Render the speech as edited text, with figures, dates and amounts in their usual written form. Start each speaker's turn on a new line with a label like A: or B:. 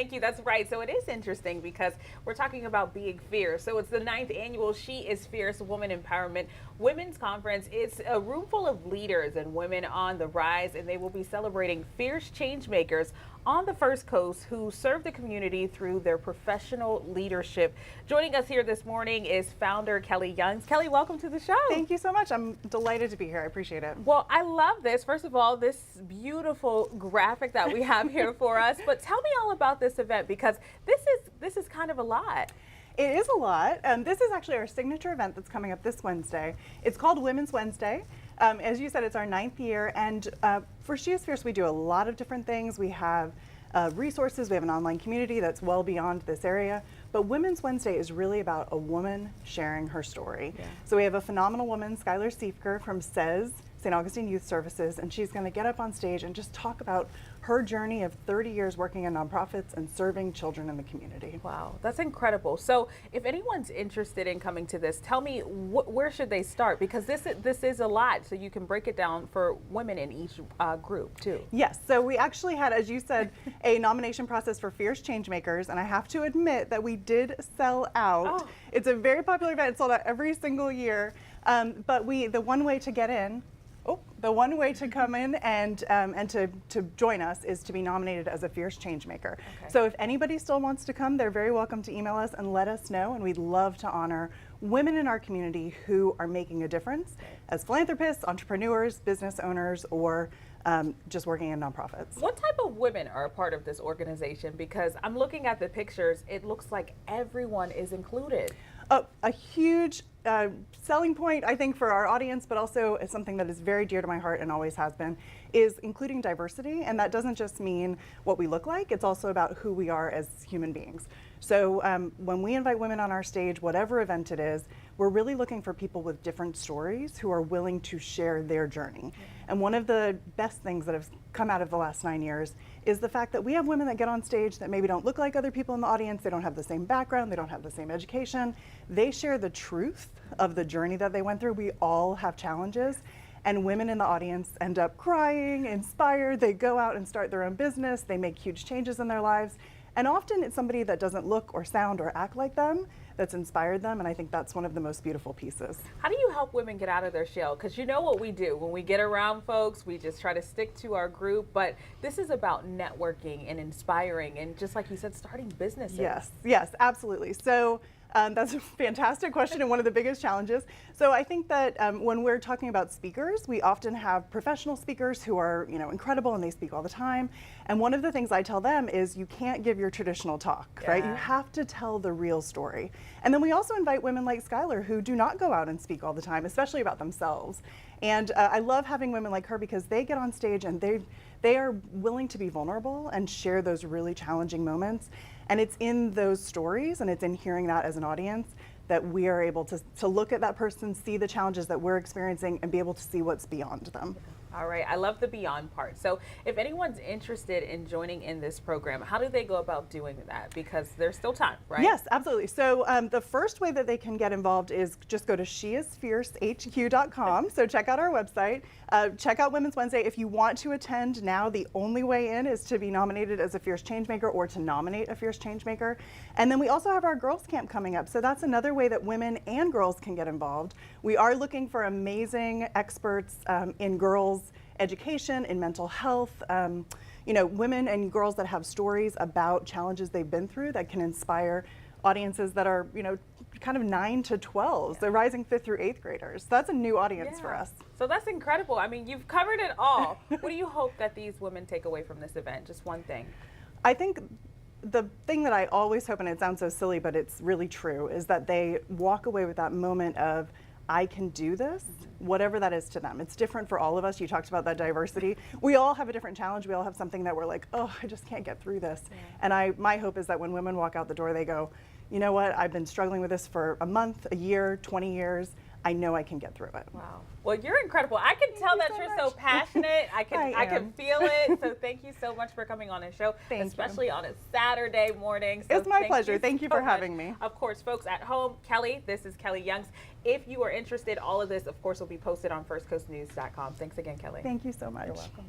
A: Thank you. That's right. So it is interesting because we're talking about being fierce. So it's the ninth annual She is Fierce Woman Empowerment Women's Conference. It's a room full of leaders and women on the rise, and they will be celebrating fierce change makers on the First Coast who serve the community through their professional leadership. Joining us here this morning is founder Kelly Youngs. Kelly, welcome to the show.
B: Thank you so much. I'm delighted to be here. I appreciate it.
A: Well, I love this. First of all, this beautiful graphic that we have here for us. But tell me all about this event, because this is kind of a lot.
B: It is a lot. This is actually our signature event that's coming up this Wednesday. It's called Women's Wednesday. As you said, it's our 9th year, and for She is Fierce, we do a lot of different things. We have resources, we have an online community that's well beyond this area, but Women's Wednesday is really about a woman sharing her story. Yeah. So we have a phenomenal woman, Skylar Siefker from SAYS, St. Augustine Youth Services, and she's going to get up on stage and just talk about her journey of 30 years working in nonprofits and serving children in the community.
A: Wow, that's incredible. So if anyone's interested in coming to this, tell me where should they start? Because this is a lot, so you can break it down for women in each group too.
B: Yes, so we actually had, as you said, a nomination process for Fierce Changemakers, and I have to admit that we did sell out. Oh. It's a very popular event. It's sold out every single year, but the one way to get in, the one way to come in and to join us is to be nominated as a Fierce Changemaker. Okay. So if anybody still wants to come, they're very welcome to email us and let us know, and we'd love to honor women in our community who are making a difference as philanthropists, entrepreneurs, business owners, or just working in nonprofits.
A: What type of women are a part of this organization? Because I'm looking at the pictures, it looks like everyone is included.
B: A huge selling point, I think, for our audience, but also is something that is very dear to my heart and always has been, is including diversity. And that doesn't just mean what we look like, it's also about who we are as human beings. So when we invite women on our stage, whatever event it is, we're really looking for people with different stories who are willing to share their journey. And one of the best things that have come out of the last 9 years is the fact that we have women that get on stage that maybe don't look like other people in the audience, they don't have the same background, they don't have the same education. They share the truth of the journey that they went through. We all have challenges, and women in the audience end up crying, inspired, they go out and start their own business, they make huge changes in their lives. And often it's somebody that doesn't look or sound or act like them that's inspired them, and I think that's one of the most beautiful pieces.
A: How do you help women get out of their shell? Because you know what we do. When we get around folks, we just try to stick to our group, but this is about networking and inspiring and, just like you said, starting businesses.
B: Yes, absolutely. So that's a fantastic question and one of the biggest challenges. So I think that when we're talking about speakers, we often have professional speakers who are, incredible and they speak all the time. And one of the things I tell them is you can't give your traditional talk, right? You have to tell the real story. And then we also invite women like Skylar who do not go out and speak all the time, especially about themselves. And I love having women like her because they get on stage and they are willing to be vulnerable and share those really challenging moments. And it's in those stories and it's in hearing that as an audience that we are able to look at that person, see the challenges that we're experiencing, and be able to see what's beyond them.
A: All right, I love the beyond part. So if anyone's interested in joining in this program, how do they go about doing that? Because there's still time, right?
B: Yes, absolutely. So the first way that they can get involved is just go to sheisfiercehq.com. So check out our website, check out Women's Wednesday. If you want to attend now, the only way in is to be nominated as a Fierce Changemaker or to nominate a Fierce Changemaker. And then we also have our Girls Camp coming up. So that's another way that women and girls can get involved. We are looking for amazing experts in girls education, in mental health, women and girls that have stories about challenges they've been through that can inspire audiences that are, kind of 9 to 12s, the rising 5th through 8th graders. So that's a new audience for us.
A: So that's incredible. I mean, you've covered it all. What do you hope that these women take away from this event? Just one thing.
B: I think the thing that I always hope, and it sounds so silly, but it's really true, is that they walk away with that moment of, I can do this, whatever that is to them. It's different for all of us. You talked about that diversity. We all have a different challenge. We all have something that we're like, oh, I just can't get through this. And my hope is that when women walk out the door, they go, you know what, I've been struggling with this for a month, a year, 20 years. I know I can get through it.
A: Wow. Well, you're incredible. I can tell that you're so passionate. I can feel it. So thank you so much for coming on the show, especially on a Saturday morning. So
B: it's my pleasure. Thank you for having me.
A: Of course, folks at home, Kelly, this is Kelly Youngs. If you are interested, all of this, of course, will be posted on firstcoastnews.com. Thanks again, Kelly.
B: Thank you so much.
A: You're welcome.